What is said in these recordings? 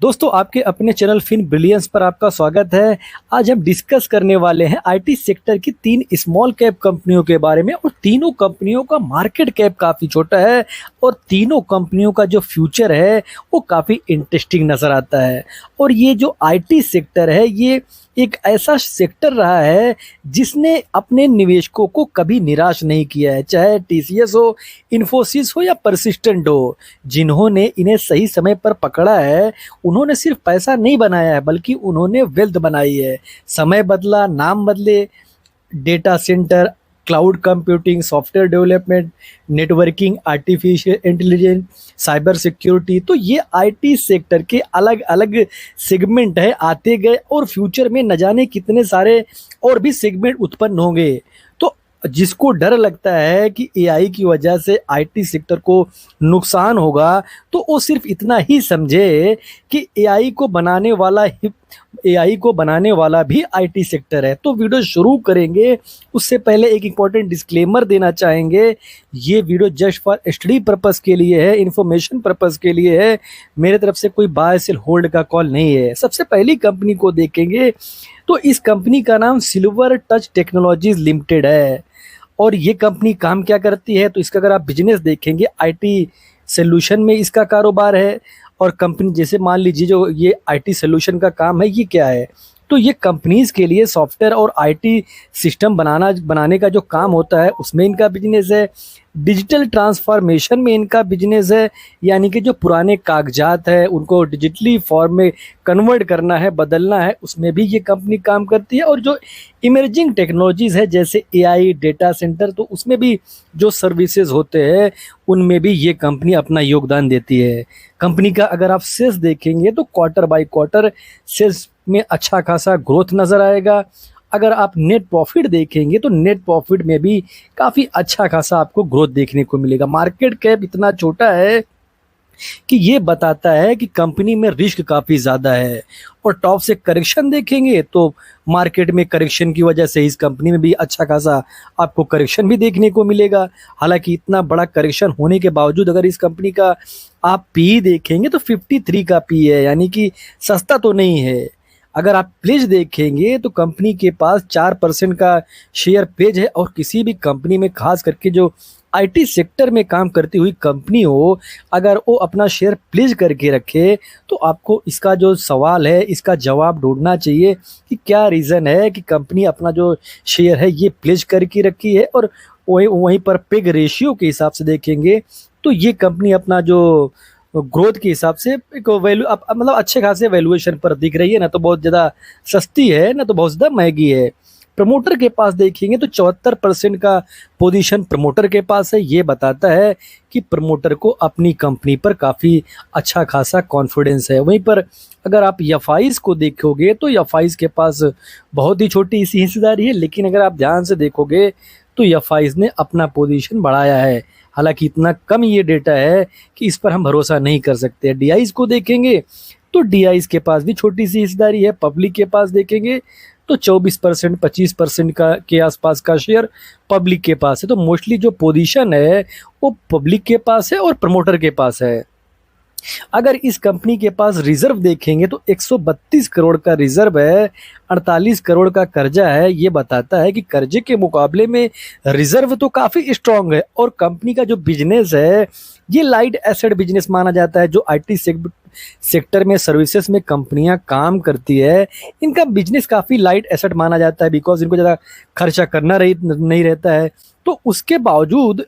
दोस्तों आपके अपने चैनल फिन ब्रिलियंस पर आपका स्वागत है। आज हम डिस्कस करने वाले हैं आईटी सेक्टर की 3 स्मॉल कैप कंपनियों के बारे में और तीनों कंपनियों का मार्केट कैप काफ़ी छोटा है और तीनों कंपनियों का जो फ्यूचर है वो काफ़ी इंटरेस्टिंग नज़र आता है। और ये जो आईटी सेक्टर है ये एक ऐसा सेक्टर रहा है जिसने अपने निवेशकों को कभी निराश नहीं किया है, चाहे टीसीएस हो, इन्फोसिस हो या परसिस्टेंट हो। जिन्होंने इन्हें सही समय पर पकड़ा है उन्होंने सिर्फ पैसा नहीं बनाया है बल्कि उन्होंने वेल्थ बनाई है। समय बदला, नाम बदले, data centre, cloud computing, software development, networking, artificial intelligence, cyber security, तो ये आईटी सेक्टर के अलग अलग सेगमेंट है, आते गए और फ्यूचर में न जाने कितने सारे और भी सेगमेंट उत्पन्न होंगे। तो जिसको डर लगता है कि एआई की वजह से आईटी सेक्टर को नुकसान होगा तो वो सिर्फ इतना ही समझे कि एआई को बनाने वाला भी आईटी सेक्टर है। तो वीडियो शुरू करेंगे उससे पहले एक इम्पॉर्टेंट डिस्क्लेमर देना चाहेंगे। ये video just for study purpose के लिए है, इंफॉर्मेशन पर्पस के लिए है। मेरे तरफ से कोई बाय सेल होल्ड का कॉल नहीं है। सबसे पहली कंपनी को देखेंगे तो इस कंपनी का नाम सिल्वर टच टेक्नोलॉजीज लिमिटेड है। और ये कंपनी काम क्या करती है तो इसका अगर आप बिजनेस देखेंगे आईटी सोल्यूशन में इसका कारोबार है। और कंपनी जैसे मान लीजिए जो ये आईटी सोल्यूशन का काम है ये क्या है तो ये कंपनीज के लिए सॉफ्टवेयर और आईटी सिस्टम बनाने का जो काम होता है उसमें इनका बिजनेस है। डिजिटल ट्रांसफॉर्मेशन में इनका बिजनेस है, यानी कि जो पुराने कागजात है उनको डिजिटली फॉर्म में कन्वर्ट करना है, बदलना है, उसमें भी ये कंपनी काम करती है। और जो इमर्जिंग टेक्नोलॉजीज है जैसे एआई, डेटा सेंटर, तो उसमें भी जो सर्विसेज होते हैं उनमें भी ये कंपनी अपना योगदान देती है। कंपनी का अगर आप सेल्स देखेंगे तो क्वार्टर बाय क्वार्टर सेल्स में अच्छा खासा ग्रोथ नज़र आएगा। अगर आप नेट प्रॉफिट देखेंगे तो नेट प्रॉफिट में भी काफ़ी अच्छा खासा आपको ग्रोथ देखने को मिलेगा। मार्केट कैप इतना छोटा है कि ये बताता है कि कंपनी में रिस्क काफ़ी ज़्यादा है। और टॉप से करेक्शन देखेंगे तो मार्केट में करेक्शन की वजह से इस कंपनी में भी अच्छा खासा आपको करेक्शन भी देखने को मिलेगा। हालांकि इतना बड़ा करेक्शन होने के बावजूद अगर इस कंपनी का आप पी देखेंगे तो 53 का पी है, यानी कि सस्ता तो नहीं है। अगर आप प्लेज देखेंगे तो कंपनी के पास 4% का शेयर पेज है। और किसी भी कंपनी में खास करके जो आईटी सेक्टर में काम करती हुई कंपनी हो, अगर वो अपना शेयर प्लेज करके रखे तो आपको इसका जो सवाल है इसका जवाब ढूंढना चाहिए कि क्या रीज़न है कि कंपनी अपना जो शेयर है ये प्लेज करके रखी है। और वहीं पर पेग रेशियो के हिसाब से देखेंगे तो ये कंपनी अपना जो ग्रोथ के हिसाब से एक वैल्यू मतलब अच्छे खासे वैल्यूएशन पर दिख रही है, ना तो बहुत ज़्यादा सस्ती है ना तो बहुत ज़्यादा महंगी है। प्रमोटर के पास देखेंगे तो 74% का पोजीशन प्रमोटर के पास है। ये बताता है कि प्रमोटर को अपनी कंपनी पर काफ़ी अच्छा खासा कॉन्फिडेंस है। वहीं पर अगर आप एफआईज को देखोगे तो एफआईज के पास बहुत ही छोटी सी हिस्सेदारी है, लेकिन अगर आप ध्यान से देखोगे तो एफआईज ने अपना पोजीशन बढ़ाया है। हालांकि इतना कम ये डेटा है कि इस पर हम भरोसा नहीं कर सकते। डीआईज को देखेंगे तो डीआईज के पास भी छोटी सी हिस्सेदारी है। पब्लिक के पास देखेंगे तो 24%, 25% का के आसपास का शेयर पब्लिक के पास है। तो मोस्टली जो पोजीशन है वो पब्लिक के पास है और प्रमोटर के पास है। अगर इस कंपनी के पास रिजर्व देखेंगे तो 132 करोड़ का रिजर्व है, 48 करोड़ का कर्जा है। ये बताता है कि कर्जे के मुकाबले में रिजर्व तो काफ़ी स्ट्रांग है। और कंपनी का जो बिजनेस है ये लाइट एसेट बिजनेस माना जाता है। जो आईटी सेक्टर में सर्विसेज में कंपनियां काम करती है इनका बिजनेस काफ़ी लाइट एसेट माना जाता है, बिकॉज इनको ज़्यादा खर्चा करना नहीं रहता है। तो उसके बावजूद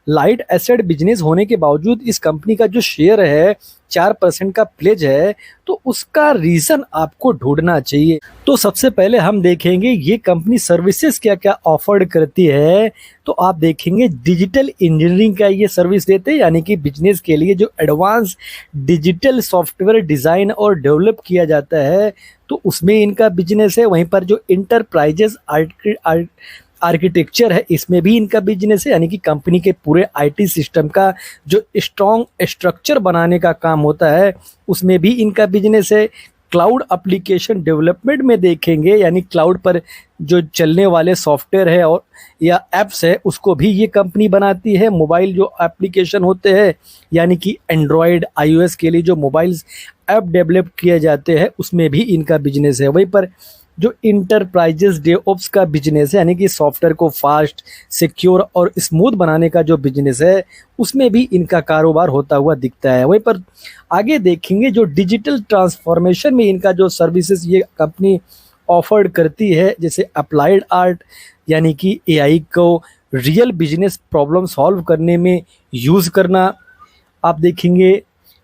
लाइट एसेट बिजनेस होने के बावजूद इस कंपनी का जो शेयर है 4% का प्लेज है, तो उसका रीज़न आपको ढूंढना चाहिए। तो सबसे पहले हम देखेंगे ये कंपनी सर्विसेज क्या क्या ऑफर्ड करती है। तो आप देखेंगे डिजिटल इंजीनियरिंग का ये सर्विस देते हैं, यानी कि बिजनेस के लिए जो एडवांस डिजिटल सॉफ्टवेयर डिज़ाइन और डेवलप किया जाता है तो उसमें इनका बिजनेस है। वहीं पर जो इंटरप्राइजेज आर्किटेक्चर है इसमें भी इनका बिजनेस है, यानी कि कंपनी के पूरे आईटी सिस्टम का जो स्ट्रॉन्ग स्ट्रक्चर बनाने का काम होता है उसमें भी इनका बिजनेस है। क्लाउड एप्लीकेशन डेवलपमेंट में देखेंगे, यानी क्लाउड पर जो चलने वाले सॉफ्टवेयर है और या एप्स है उसको भी ये कंपनी बनाती है। मोबाइल जो एप्लीकेशन होते हैं यानी कि एंड्रॉयड iOS के लिए जो मोबाइल्स ऐप डेवलप किए जाते हैं उसमें भी इनका बिजनेस है। वहीं पर जो इंटरप्राइजेस डेवऑप्स का बिजनेस है यानी कि सॉफ्टवेयर को फास्ट, सिक्योर और स्मूथ बनाने का जो बिजनेस है उसमें भी इनका कारोबार होता हुआ दिखता है। वहीं पर आगे देखेंगे जो डिजिटल ट्रांसफॉर्मेशन में इनका जो सर्विसेज ये कंपनी ऑफर्ड करती है, जैसे अप्लाइड आर्ट यानी कि एआई को रियल बिजनेस प्रॉब्लम सॉल्व करने में यूज़ करना। आप देखेंगे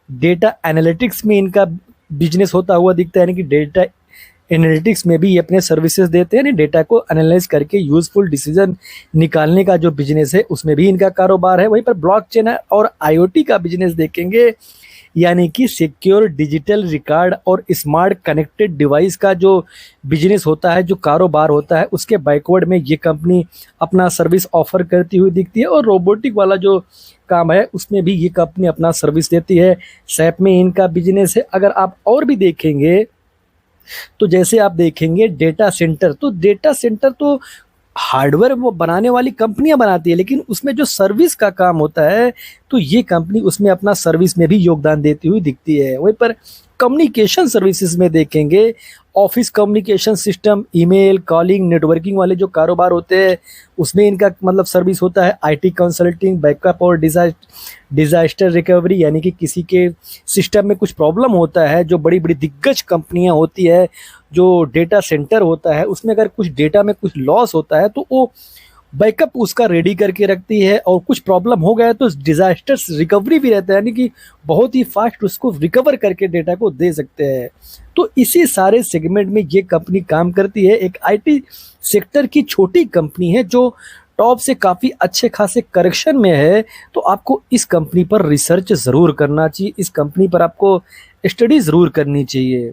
डेटा एनालिटिक्स में इनका बिजनेस होता हुआ दिखता है, यानी कि डेटा एनालिटिक्स में भी ये अपने सर्विसेज देते हैं, डेटा को एनालाइज करके यूजफुल डिसीजन निकालने का जो बिजनेस है उसमें भी इनका कारोबार है। वहीं पर ब्लॉकचेन और आईओटी का बिजनेस देखेंगे, यानी कि सिक्योर डिजिटल रिकॉर्ड और स्मार्ट कनेक्टेड डिवाइस का जो बिजनेस होता है, जो कारोबार होता है, उसके बैकवर्ड में ये कंपनी अपना सर्विस ऑफर करती हुई दिखती है। और रोबोटिक वाला जो काम है उसमें भी ये कंपनी अपना सर्विस देती है। सैप में इनका बिजनेस है। अगर आप और भी देखेंगे तो जैसे आप देखेंगे डेटा सेंटर, तो डेटा सेंटर तो हार्डवेयर वो बनाने वाली कंपनियां बनाती है, लेकिन उसमें जो सर्विस का काम होता है तो ये कंपनी उसमें अपना सर्विस में भी योगदान देती हुई दिखती है। वहीं पर कम्युनिकेशन सर्विसेज में देखेंगे, office communication system, email, calling, networking वाले जो कारोबार होते हैं उसमें इनका मतलब सर्विस होता है। आईटी कंसल्टिंग, बैकअप और डिजास्टर रिकवरी, यानी कि किसी के सिस्टम में कुछ प्रॉब्लम होता है, जो बड़ी बड़ी दिग्गज कंपनियां होती है, जो डेटा सेंटर होता है उसमें अगर कुछ डेटा में कुछ लॉस होता है तो वो बैकअप उसका रेडी करके रखती है, और कुछ प्रॉब्लम हो गया तो डिजास्टर्स रिकवरी भी रहता है, यानी कि बहुत ही फास्ट उसको रिकवर करके डेटा को दे सकते हैं। तो इसी सारे सेगमेंट में ये कंपनी काम करती है। एक आईटी सेक्टर की छोटी कंपनी है जो टॉप से काफ़ी अच्छे खासे करेक्शन में है, तो आपको इस कंपनी पर रिसर्च ज़रूर करना चाहिए, इस कंपनी पर आपको स्टडी ज़रूर करनी चाहिए।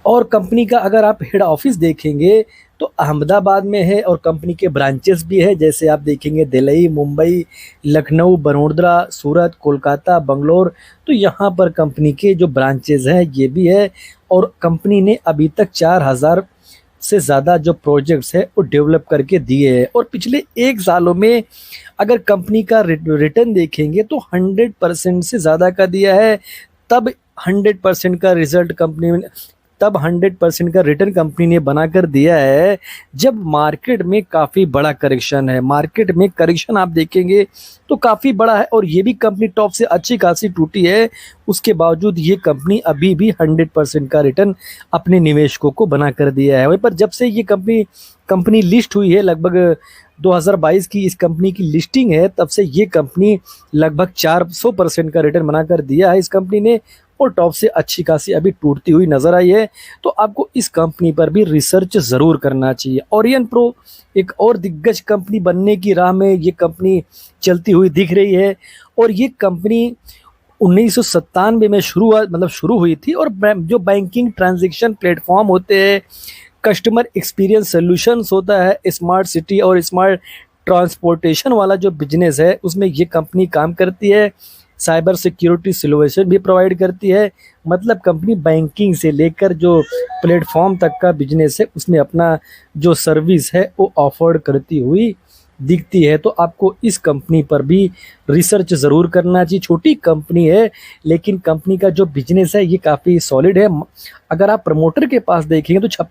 और कंपनी का अगर आप हेड ऑफिस देखेंगे तो अहमदाबाद में है, और कंपनी के ब्रांचेस भी है, जैसे आप देखेंगे दिल्ली, मुंबई, लखनऊ, बड़ौदा, सूरत, कोलकाता, बंगलोर। तो यहाँ पर कंपनी के जो ब्रांचेस हैं ये भी है, और कंपनी ने अभी तक 4000 से ज़्यादा जो प्रोजेक्ट्स है वो डेवलप करके दिए हैं। और पिछले 1 सालों में अगर कंपनी का रिटर्न देखेंगे तो 100% से ज़्यादा का दिया है। तब 100% का रिजल्ट कंपनी तब 100% का रिटर्न कंपनी ने बनाकर दिया है जब मार्केट में काफ़ी बड़ा करेक्शन है। मार्केट में करेक्शन आप देखेंगे तो काफ़ी बड़ा है, और ये भी कंपनी टॉप से अच्छी खासी टूटी है, उसके बावजूद ये कंपनी अभी भी 100% का रिटर्न अपने निवेशकों को बना कर दिया है। वहीं पर जब से ये कंपनी लिस्ट हुई है, लगभग 2022 की इस कंपनी की लिस्टिंग है, तब से ये कंपनी लगभग 400% का रिटर्न बनाकर दिया है इस कंपनी ने, और टॉप से अच्छी खासी अभी टूटती हुई नजर आई है। तो आपको इस कंपनी पर भी रिसर्च ज़रूर करना चाहिए। ओरियन प्रो एक और दिग्गज कंपनी बनने की राह में ये कंपनी चलती हुई दिख रही है, और ये कंपनी 1997 में शुरू हुई थी, और जो बैंकिंग ट्रांजैक्शन प्लेटफॉर्म होते हैं, कस्टमर एक्सपीरियंस सॉल्यूशंस होता है, स्मार्ट सिटी और स्मार्ट ट्रांसपोर्टेशन वाला जो बिजनेस है उसमें ये कंपनी काम करती है। साइबर सिक्योरिटी सॉल्यूशन भी प्रोवाइड करती है। मतलब कंपनी बैंकिंग से लेकर जो प्लेटफॉर्म तक का बिजनेस है उसमें अपना जो सर्विस है वो ऑफर करती हुई दिखती है। तो आपको इस कंपनी पर भी रिसर्च ज़रूर करना चाहिए। छोटी कंपनी है लेकिन कंपनी का जो बिजनेस है ये काफ़ी सॉलिड है। अगर आप प्रमोटर के पास देखेंगे तो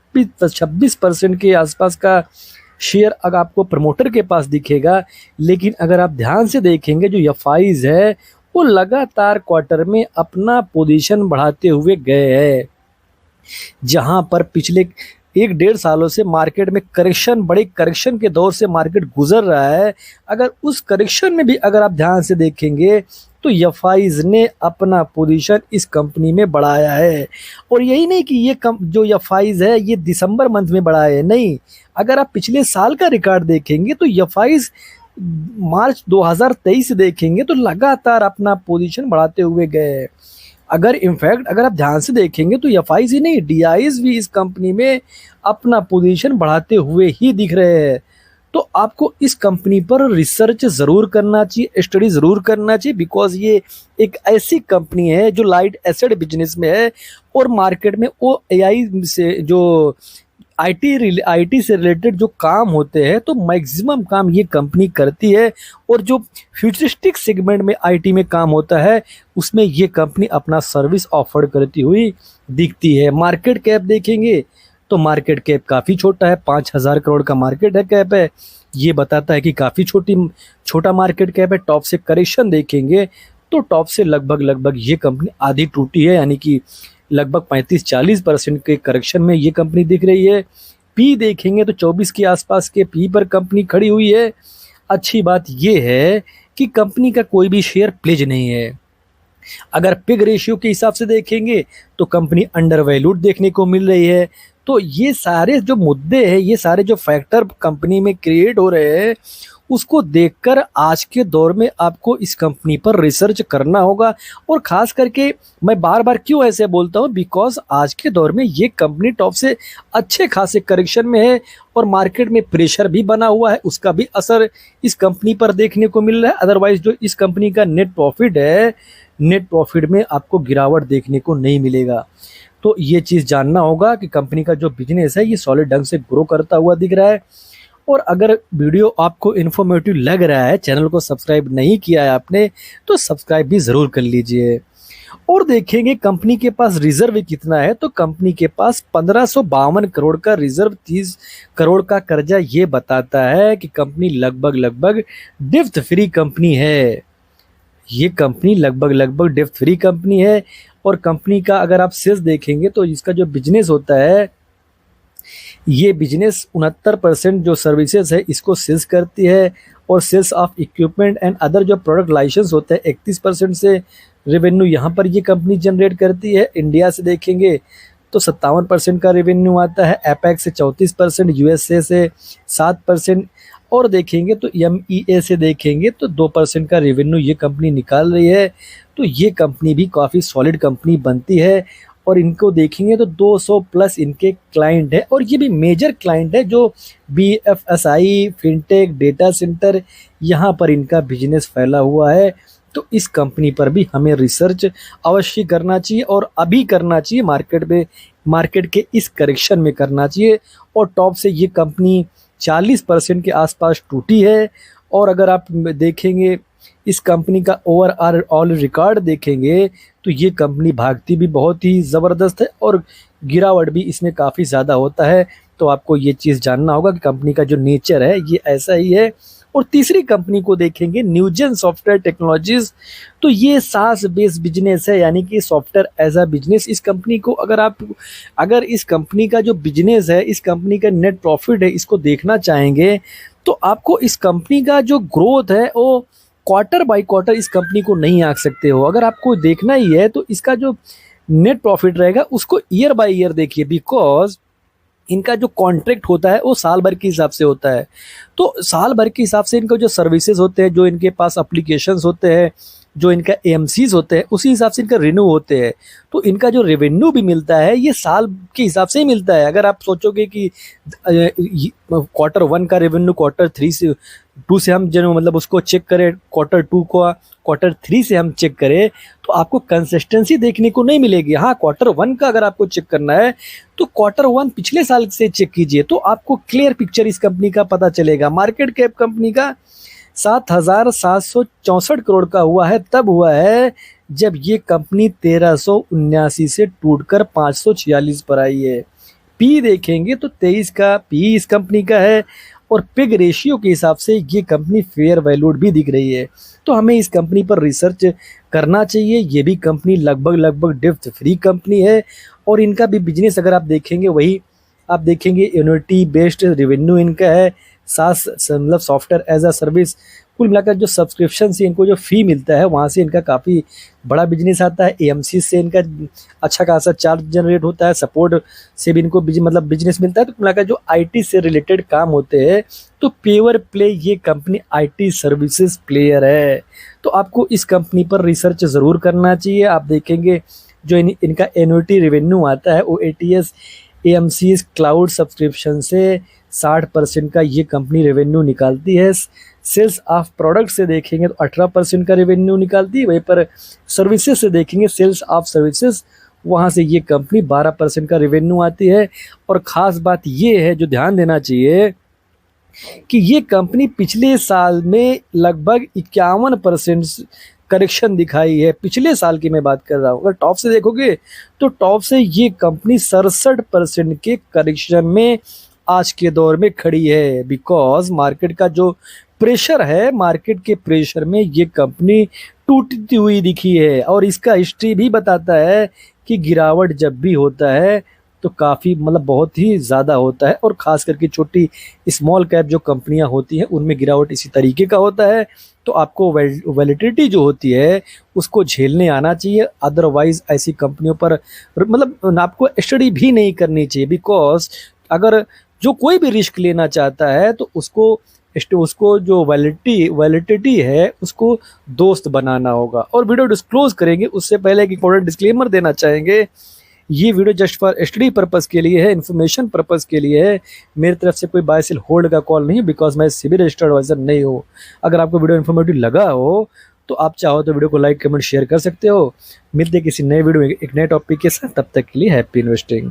26% के आसपास का शेयर अगर आपको प्रमोटर के पास दिखेगा, लेकिन अगर आप ध्यान से देखेंगे जो एफआईज है वो लगातार क्वार्टर में अपना पोजीशन बढ़ाते हुए गए हैं। जहां पर पिछले 1-1.5 सालों से मार्केट में बड़े करेक्शन के दौर से मार्केट गुजर रहा है। अगर उस करेक्शन में भी अगर आप ध्यान से देखेंगे तो एफआईज ने अपना पोजीशन इस कंपनी में बढ़ाया है। और यही नहीं कि ये जो एफआईज है ये दिसंबर मंथ में बढ़ाया है, नहीं, अगर आप पिछले साल का रिकॉर्ड देखेंगे तो एफआईज मार्च 2023 देखेंगे तो लगातार अपना पोजीशन बढ़ाते हुए गए। अगर आप ध्यान से देखेंगे तो एफआईज ही नहीं, डीआईज भी इस कंपनी में अपना पोजीशन बढ़ाते हुए ही दिख रहे हैं। तो आपको इस कंपनी पर रिसर्च ज़रूर करना चाहिए, स्टडी ज़रूर करना चाहिए, बिकॉज़ ये एक ऐसी कंपनी है जो लाइट एसिड बिजनेस में है और मार्केट में वो एआई से जो आईटी से रिलेटेड जो काम होते हैं तो मैक्सिमम काम ये कंपनी करती है। और जो फ्यूचरिस्टिक सेगमेंट में आईटी में काम होता है उसमें ये कंपनी अपना सर्विस ऑफर करती हुई दिखती है। मार्केट कैप देखेंगे तो मार्केट कैप काफ़ी छोटा है, 5,000 करोड़ का मार्केट है कैप है। ये बताता है कि काफ़ी छोटा मार्केट कैप है। टॉप से करेक्शन देखेंगे तो टॉप से लगभग ये कंपनी आधी टूटी है, यानी कि लगभग 35-40% के करेक्शन में ये कंपनी दिख रही है। पी देखेंगे तो 24 के आसपास के पी पर कंपनी खड़ी हुई है। अच्छी बात ये है कि कंपनी का कोई भी शेयर प्लेज नहीं है। अगर पिग रेशियो के हिसाब से देखेंगे तो कंपनी अंडर वैल्यूड देखने को मिल रही है। तो ये सारे जो मुद्दे हैं, ये सारे जो फैक्टर कंपनी में क्रिएट हो रहे हैं, उसको देखकर आज के दौर में आपको इस कंपनी पर रिसर्च करना होगा। और ख़ास करके मैं बार बार क्यों ऐसे बोलता हूँ, बिकॉज आज के दौर में ये कंपनी टॉप से अच्छे खासे करेक्शन में है और मार्केट में प्रेशर भी बना हुआ है, उसका भी असर इस कंपनी पर देखने को मिल रहा है। अदरवाइज जो इस कंपनी का नेट प्रॉफिट है, नेट प्रॉफिट में आपको गिरावट देखने को नहीं मिलेगा। तो ये चीज़ जानना होगा कि कंपनी का जो बिजनेस है ये सॉलिड ढंग से ग्रो करता हुआ दिख रहा है। और अगर वीडियो आपको इन्फॉर्मेटिव लग रहा है, चैनल को सब्सक्राइब नहीं किया है आपने, तो सब्सक्राइब भी ज़रूर कर लीजिए। और देखेंगे कंपनी के पास रिजर्व कितना है, तो कंपनी के पास 1552 करोड़ का रिजर्व, 30 करोड़ का कर्जा। ये बताता है कि कंपनी लगभग डेब्ट फ्री कंपनी है। ये कंपनी लगभग डेब्ट फ्री कंपनी है। और कंपनी का अगर आप सेल्स देखेंगे तो इसका जो बिजनेस होता है, ये बिजनेस 69% जो सर्विसेज है इसको सेल्स करती है। और sales of equipment and other जो प्रोडक्ट लाइसेंस होते हैं 31% से रेवेन्यू यहाँ पर ये कंपनी जनरेट करती है। इंडिया से देखेंगे तो 57% का रेवेन्यू आता है, एपैक से 34%, यूएसए से 7%, और देखेंगे तो एमईए से देखेंगे तो 2% का रेवेन्यू ये कंपनी निकाल रही है। तो ये कंपनी भी काफ़ी सॉलिड कंपनी बनती है। और इनको देखेंगे तो 200 प्लस इनके क्लाइंट है और ये भी मेजर क्लाइंट है, जो बीएफएसआई, फिनटेक, डेटा सेंटर, यहाँ पर इनका बिजनेस फैला हुआ है। तो इस कंपनी पर भी हमें रिसर्च अवश्य करना चाहिए और अभी करना चाहिए, मार्केट के इस करेक्शन में करना चाहिए। और टॉप से ये कंपनी 40% के आसपास टूटी है। और अगर आप देखेंगे इस कंपनी का ओवरऑल रिकॉर्ड देखेंगे तो ये कंपनी भागती भी बहुत ही ज़बरदस्त है और गिरावट भी इसमें काफ़ी ज़्यादा होता है। तो आपको ये चीज़ जानना होगा कि कंपनी का जो नेचर है ये ऐसा ही है। और तीसरी कंपनी को देखेंगे न्यूजेन सॉफ्टवेयर टेक्नोलॉजीज, तो ये सास बेस्ड बिजनेस है, यानी कि सॉफ्टवेयर एज अ बिजनेस। इस कंपनी को अगर इस कंपनी का जो बिजनेस है, इस कंपनी का नेट प्रॉफिट है, इसको देखना चाहेंगे तो आपको इस कंपनी का जो ग्रोथ है वो क्वार्टर बाय क्वार्टर इस कंपनी को नहीं आंक सकते हो। अगर आपको देखना ही है तो इसका जो नेट प्रॉफिट रहेगा उसको ईयर बाय ईयर देखिए, बिकॉज इनका जो कॉन्ट्रैक्ट होता है वो साल भर के हिसाब से होता है। तो साल भर के हिसाब से इनका जो सर्विसेज होते हैं, जो इनके पास एप्लीकेशंस होते हैं, जो इनका एएमसीज होते हैं, उसी हिसाब से इनका रिन्यू होते हैं। तो इनका जो रेवेन्यू भी मिलता है ये साल के हिसाब से ही मिलता है। अगर आप सोचोगे कि क्वार्टर 1 का रेवेन्यू क्वार्टर 2 से हम जो मतलब उसको चेक करें, क्वार्टर 2 को क्वार्टर 3 से हम चेक करें तो आपको कंसिस्टेंसी देखने को नहीं मिलेगी। हाँ, क्वार्टर 1 का अगर आपको चेक करना है तो क्वार्टर 1 पिछले साल से चेक कीजिए तो आपको क्लियर पिक्चर इस कंपनी का पता चलेगा। मार्केट कैप कंपनी का 7,764 करोड़ का हुआ है, तब हुआ है जब ये कंपनी 1379 से टूटकर 546 पर आई है। पी देखेंगे तो 23 का पी इस कंपनी का है और पिग रेशियो के हिसाब से ये कंपनी फेयर वैल्यूड भी दिख रही है। तो हमें इस कंपनी पर रिसर्च करना चाहिए। ये भी कंपनी लगभग डेब्ट फ्री कंपनी है और इनका भी बिजनेस अगर आप देखेंगे, वही आप देखेंगे एन्युटी बेस्ड रेवेन्यू इनका है, सास मतलब सॉफ्टवेयर एज अ सर्विस। कुल मिलाकर जो सब्सक्रिप्शन से इनको जो फ़ी मिलता है वहाँ से इनका काफ़ी बड़ा बिजनेस आता है। एएमसी से इनका अच्छा खासा चार्ज जनरेट होता है, सपोर्ट से भी इनको मतलब बिजनेस मिलता है। तो कुल मिलाकर जो आईटी से रिलेटेड काम होते हैं तो प्योर प्ले ये कंपनी आईटी सर्विसेज प्लेयर है। तो आपको इस कंपनी पर रिसर्च ज़रूर करना चाहिए। आप देखेंगे जो इनका एन्युटी रेवेन्यू आता है वो एटीएस एएमसी क्लाउड सब्सक्रिप्शन से 60% का ये कंपनी रेवेन्यू निकालती है। सेल्स ऑफ प्रोडक्ट से देखेंगे तो 18% का रेवेन्यू निकालती है। वहीं पर सर्विसेज से देखेंगे, सेल्स ऑफ सर्विसेज, वहाँ से ये कंपनी 12% का रेवेन्यू आती है। और ख़ास बात ये है जो ध्यान देना चाहिए कि ये कंपनी पिछले साल में लगभग 51% करेक्शन दिखाई है। पिछले साल की मैं बात कर रहा हूँ। अगर टॉप से देखोगे तो टॉप से ये कंपनी 67% के करेक्शन में आज के दौर में खड़ी है। बिकॉज मार्केट का जो प्रेशर है, मार्केट के प्रेशर में ये कंपनी टूटती हुई दिखी है। और इसका हिस्ट्री भी बताता है कि गिरावट जब भी होता है तो काफ़ी मतलब बहुत ही ज़्यादा होता है। और ख़ास करके छोटी स्मॉल कैप जो कंपनियां होती हैं उनमें गिरावट इसी तरीके का होता है। तो आपको वैलिडिटी जो होती है उसको झेलने आना चाहिए। अदरवाइज ऐसी कंपनियों पर मतलब आपको स्टडी भी नहीं करनी चाहिए। बिकॉज अगर जो कोई भी रिस्क लेना चाहता है तो उसको जो वैलिडिटी है उसको दोस्त बनाना होगा। और वीडियो डिस्क्लोज करेंगे उससे पहले एक इंपॉर्टेंट डिस्क्लेमर देना चाहेंगे। ये video just for study purpose के लिए है, इन्फॉर्मेशन पर्पस के लिए है। मेरी तरफ से कोई बाय सेल होल्ड का कॉल नहीं, बिकॉज मैं सिबी रजिस्टर्ड एडवाइजर नहीं हूँ। अगर आपको वीडियो इन्फॉर्मेटिव लगा हो तो आप चाहो तो वीडियो को लाइक कमेंट शेयर कर सकते हो। मिलते किसी नए वीडियो में एक नए टॉपिक के साथ, तब तक के लिए हैप्पी इन्वेस्टिंग।